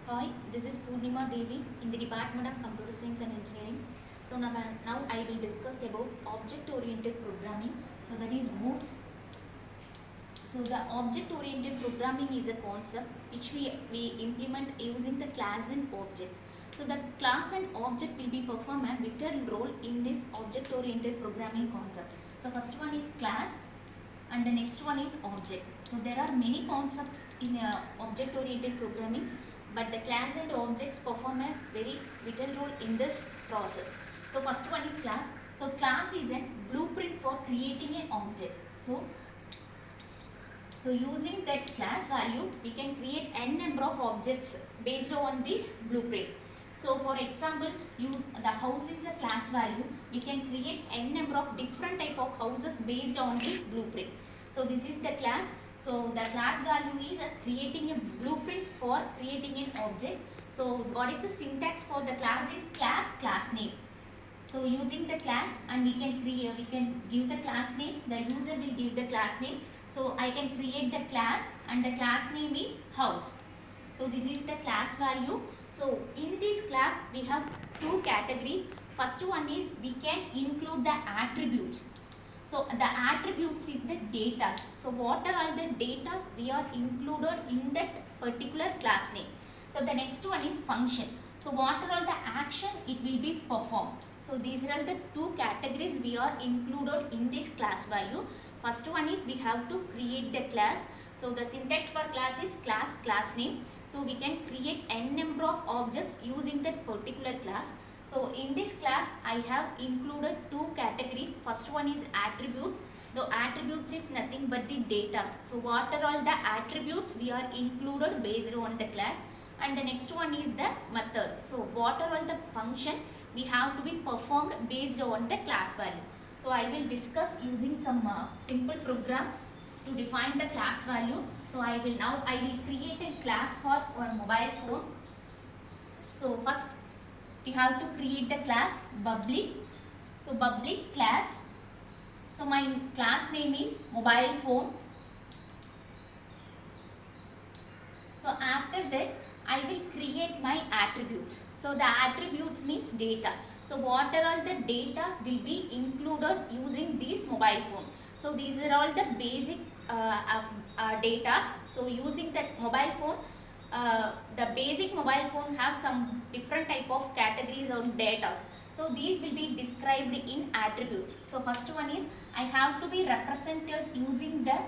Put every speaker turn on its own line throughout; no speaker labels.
Hi, this is Purnima Devi in the Department of Computer Science and Engineering. So now I will discuss about object-oriented programming. So that is OOPS. So the object-oriented programming is a concept which we implement using the class and objects. So the class and object will be perform a vital role in this object-oriented programming concept. So first one is class and the next one is object. So there are many concepts in object-oriented programming, but the class and objects perform a very vital role in this process. So first one is class. So class is a blueprint for creating an object. So using that class value, we can create n number of objects based on this blueprint. So for example, use the house is a class value. We can create n number of different type of houses based on this blueprint. So this is the class. So the class value is creating a blueprint for creating an object. So what is the syntax for the class is class name. So using the class, and we can give the class name. The user will give the class name. So I can create the class and the class name is house. So this is the class value. So in this class we have two categories. First one is we can include the attributes. So the attributes is the data. So what are all the data we are included in that particular class name. So the next one is function. So what are all the action it will be performed. So these are all the two categories we are included in this class value. First one is we have to create the class. So the syntax for class is class name. So we can create n number of objects using that particular class. So in this class I have included two categories. First one is attributes. The attributes is nothing but the data. So what are all the attributes we are included based on the class. And the next one is the method. So what are all the function we have to be performed based on the class value. So I will discuss using some simple program to define the class value. So I will create a class for our mobile phone. So first we have to create the class public. So public class. So my class name is mobile phone. So after that I will create my attributes. So the attributes means data. So what are all the data will be included using this mobile phone. So these are all the basic data. So using that mobile phone, the basic mobile phone have some different type of categories of data. So these will be described in attributes. So first one is I have to be represented using the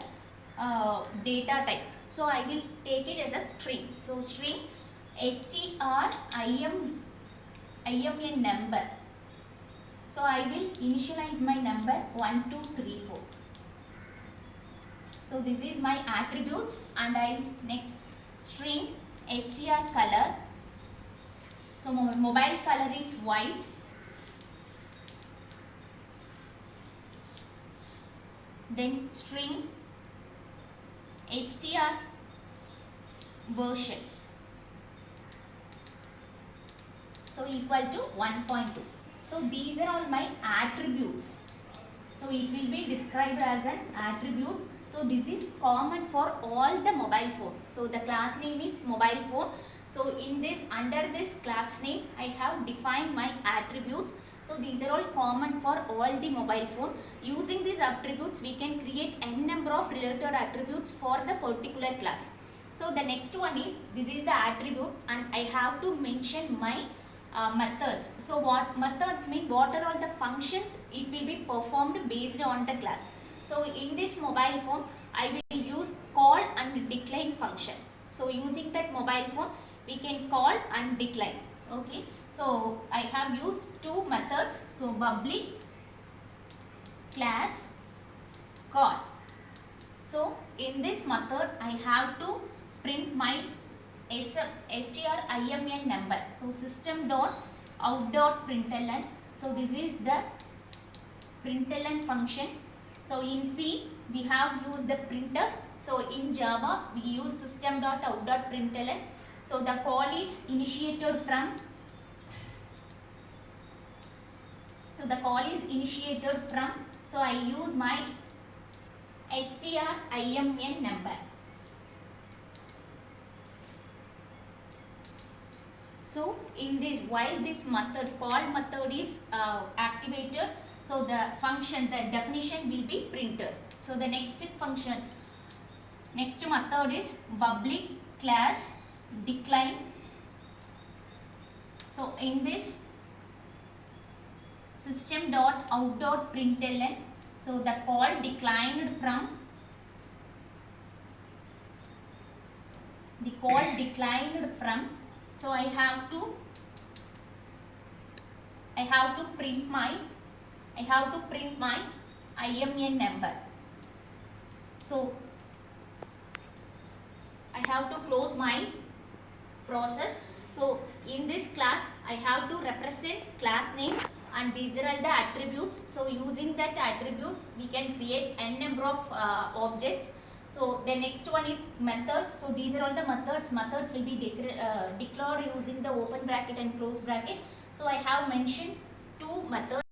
data type. So I will take it as a string. So string string a number. So I will initialize my number 1, 2, 3, 4. So this is my attributes, and I next string str color. So mobile color is white. Then string str version. So equal to 1.2. So these are all my attributes. So it will be described as an attribute. So this is common for all the mobile phone. So the class name is mobile phone. So in this, under this class name, I have defined my attributes. So these are all common for all the mobile phone. Using these attributes, we can create n number of related attributes for the particular class. So the next one is, this is the attribute, and I have to mention my methods. So what methods mean, what are all the functions it will be performed based on the class. So in this mobile phone I will use call and decline function. So using that mobile phone we can call and decline. Okay. So I have used two methods. So public class call. So in this method I have to print my string number. So system.out.println. So this is the println function. So in C we have used the printf. So in Java we use system.out.println. So the call is initiated from. So I use my string number. So in this, while this method call method is activated, so the function, the definition will be printed. So the next function, next method is public class decline. So in this system.out.println, so the call declined from, so I have to print my IMN number. So I have to close my process. So in this class I have to represent class name, and these are all the attributes. So using that attributes we can create n number of objects. So the next one is method. So these are all the methods. Methods will be declared using the open bracket and close bracket. So I have mentioned two methods.